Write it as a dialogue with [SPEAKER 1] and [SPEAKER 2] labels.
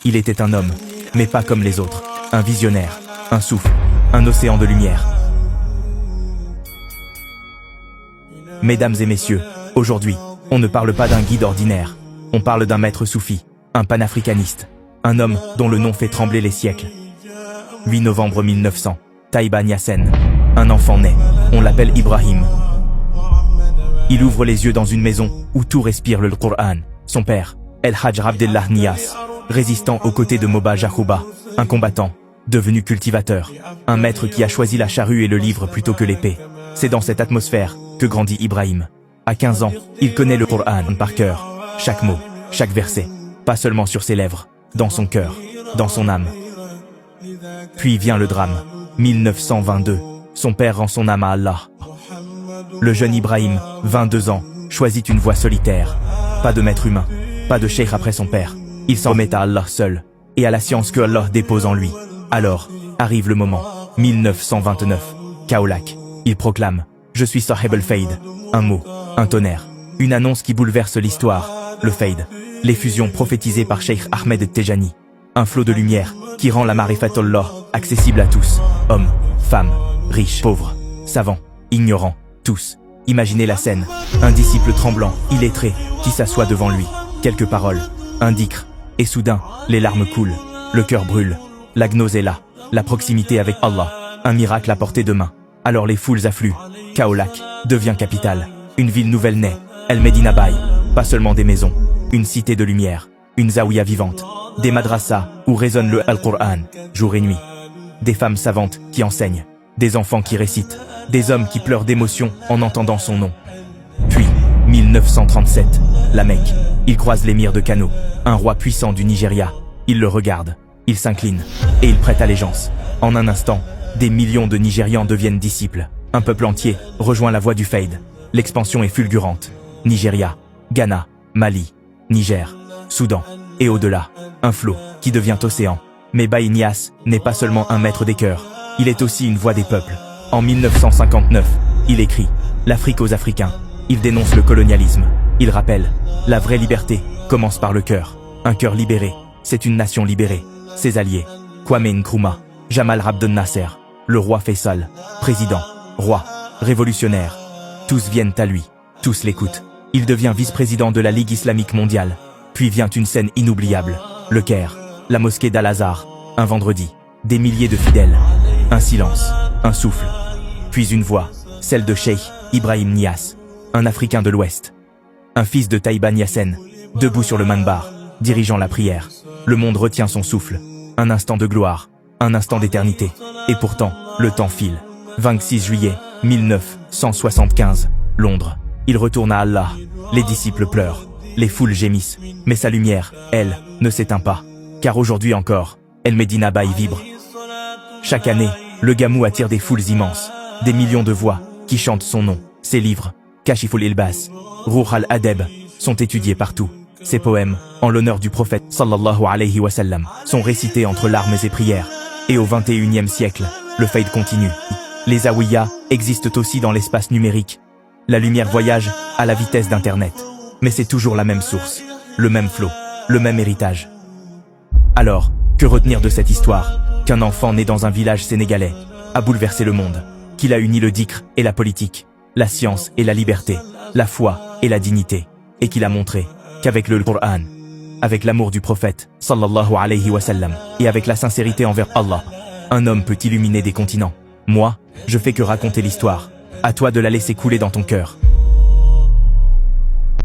[SPEAKER 1] Il était un homme, mais pas comme les autres, un visionnaire, un souffle, un océan de lumière. Mesdames et messieurs, aujourd'hui, on ne parle pas d'un guide ordinaire, on parle d'un maître soufi, un panafricaniste, un homme dont le nom fait trembler les siècles. 8 novembre 1900, Taïba Niassène, un enfant naît, on l'appelle Ibrahim. Il ouvre les yeux dans une maison où tout respire le Coran. Son père, El Hadj Abdellah Niass, résistant aux côtés de Moba Jahouba, un combattant, devenu cultivateur, un maître qui a choisi la charrue et le livre plutôt que l'épée. C'est dans cette atmosphère que grandit Ibrahim. À 15 ans, il connaît le Coran par cœur, chaque mot, chaque verset, pas seulement sur ses lèvres, dans son cœur, dans son âme. Puis vient le drame, 1922, son père rend son âme à Allah. Le jeune Ibrahim, 22 ans, choisit une voie solitaire. Pas de maître humain, pas de cheikh après son père. Il s'en remet à Allah seul, et à la science que Allah dépose en lui. Alors, arrive le moment, 1929, Kaolack. Il proclame, je suis Sahib al-Fayd. Un mot, un tonnerre, une annonce qui bouleverse l'histoire, le Fayd. L'effusion prophétisée par Cheikh Ahmed Tejani. Un flot de lumière qui rend la Marifatullah accessible à tous, hommes, femmes, riches, pauvres, savants, ignorants, tous. Imaginez la scène, un disciple tremblant, illettré, qui s'assoit devant lui, quelques paroles, un dhikr, et soudain, les larmes coulent, le cœur brûle, la gnose est là, la proximité avec Allah, un miracle à portée de main. Alors les foules affluent, Kaolack devient capitale, une ville nouvelle naît, El Medina Baye, pas seulement des maisons, une cité de lumière, une zaouïa vivante, des madrasas où résonne le Al-Qur'an, jour et nuit, des femmes savantes qui enseignent, des enfants qui récitent, des hommes qui pleurent d'émotion en entendant son nom. Puis, 1937, la Mecque, il croise l'émir de Kano, un roi puissant du Nigeria, il le regarde, il s'incline, et il prête allégeance. En un instant, des millions de Nigérians deviennent disciples, un peuple entier rejoint la voie du Fayd. L'expansion est fulgurante. Nigeria, Ghana, Mali, Niger, Soudan, et au-delà, un flot qui devient océan. Mais Baye Niass n'est pas seulement un maître des cœurs, il est aussi une voix des peuples. En 1959, il écrit « L'Afrique aux Africains ». Il dénonce le colonialisme. Il rappelle « La vraie liberté commence par le cœur. Un cœur libéré, c'est une nation libérée. » Ses alliés, Kwame Nkrumah, Jamal Abdel Nasser, le roi Faisal, président, roi, révolutionnaire. Tous viennent à lui, tous l'écoutent. Il devient vice-président de la Ligue islamique mondiale. Puis vient une scène inoubliable, le Caire, la mosquée d'Al-Azhar, un vendredi, des milliers de fidèles. Un silence, un souffle, puis une voix, celle de Cheikh Ibrahim Niass, un Africain de l'Ouest. Un fils de Taïba Niassène, debout sur le manbar, dirigeant la prière. Le monde retient son souffle, un instant de gloire, un instant d'éternité. Et pourtant, le temps file. 26 juillet 1975, Londres. Il retourne à Allah. Les disciples pleurent, les foules gémissent. Mais sa lumière, elle, ne s'éteint pas. Car aujourd'hui encore, El Medina Baye vibre. Chaque année, le Gamou attire des foules immenses, des millions de voix qui chantent son nom. Ses livres, Kashiful Ilbas, Ruh al-Adeb, sont étudiés partout. Ses poèmes, en l'honneur du prophète sallallahu alayhi wa sallam, sont récités entre larmes et prières. Et au 21e siècle, le Fayd continue. Les zaouïas existent aussi dans l'espace numérique. La lumière voyage à la vitesse d'Internet. Mais c'est toujours la même source, le même flot, le même héritage. Alors, que retenir de cette histoire? Qu'un enfant né dans un village sénégalais a bouleversé le monde, qu'il a uni le dhikr et la politique, la science et la liberté, la foi et la dignité, et qu'il a montré qu'avec le Coran, avec l'amour du prophète, sallallahu alayhi wa sallam, et avec la sincérité envers Allah, un homme peut illuminer des continents. Moi, je fais que raconter l'histoire. À toi de la laisser couler dans ton cœur.